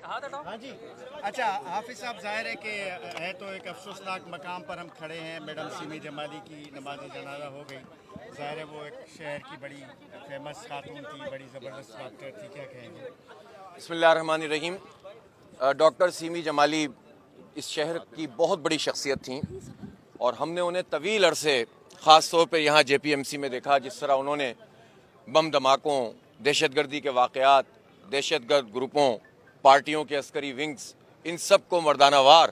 हाँ जी। अच्छा हाफिज साहब, ज़ाहिर है कि है तो एक अफसोसनाक मकाम पर हम खड़े हैं। मैडम सिमी जमाली की नमाज जनाजा हो गई। ज़ाहिर है वो एक शहर की बड़ी फेमस खातून थी, बड़ी ज़बरदस्त डॉक्टर थी, क्या कहेंगे? बिस्मिल्लाहिर्रहमानिर्रहीम। डॉक्टर सिमी जमाली इस शहर की बहुत बड़ी शख्सियत थी और हमने उन्हें तवील अरसे ख़ास तौर पर यहाँ JPMC में देखा। जिस तरह उन्होंने बम धमाकों, दहशतगर्दी के वाक़यात, दहशतगर्द ग्रुपों, पार्टियों के अस्करी विंग्स, इन सब को मर्दानावार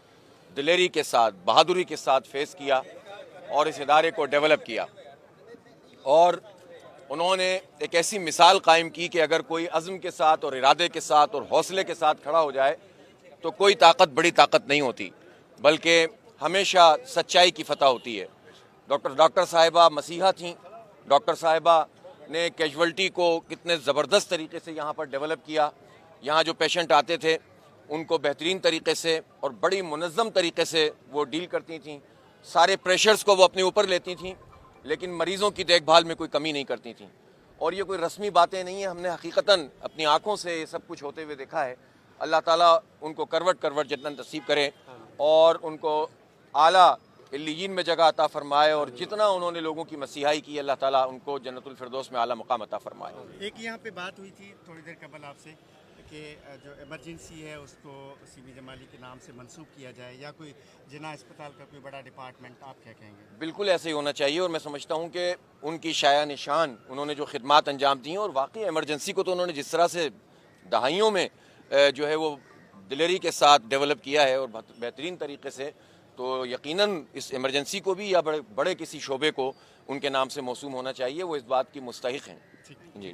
दिलेरी के साथ, बहादुरी के साथ फेस किया और इस इदारे को डेवलप किया। और उन्होंने एक ऐसी मिसाल कायम की कि अगर कोई अज़्म के साथ और इरादे के साथ और हौसले के साथ खड़ा हो जाए तो कोई ताकत बड़ी ताकत नहीं होती, बल्कि हमेशा सच्चाई की फतह होती है। डॉक्टर साहिबा मसीहा थीं। डॉक्टर साहिबा ने कैजुअल्टी को कितने ज़बरदस्त तरीके से यहाँ पर डेवलप किया। यहाँ जो पेशेंट आते थे उनको बेहतरीन तरीके से और बड़ी मुनज़्ज़म तरीके से वो डील करती थीं। सारे प्रेशर्स को वो अपने ऊपर लेती थीं, लेकिन मरीज़ों की देखभाल में कोई कमी नहीं करती थीं। और ये कोई रस्मी बातें नहीं है, हमने हकीकतन अपनी आँखों से ये सब कुछ होते हुए देखा है। अल्लाह ताला उनको करवट करवट जन्नत नसीब करे और उनको आला इल्लियीन में जगह अता फरमाए, और जितना उन्होंने लोगों की मसीहाई की, अल्लाह ताला उनको जन्नतुल फिरदौस में आला मुकाम अता फरमाए। एक यहाँ पे बात हुई थी थोड़ी देर कबल आपसे कि जो इमरजेंसी है उसको सिमी जमाली के नाम से मंसूब किया जाए, या कोई जिना अस्पताल का कोई बड़ा डिपार्टमेंट, आप क्या कहेंगे? बिल्कुल ऐसे ही होना चाहिए और मैं समझता हूँ कि उनकी शाया निशान, उन्होंने जो खिदमात अंजाम दी हैं, और वाकई इमरजेंसी को तो उन्होंने जिस तरह से दहाइयों में जो है वो दिलेरी के साथ डेवलप किया है और बेहतरीन तरीके से, तो यकीनन इस इमरजेंसी को भी या बड़े किसी शोबे को उनके नाम से मौसूम होना चाहिए। वो इस बात की मुस्तहिक हैं। जी।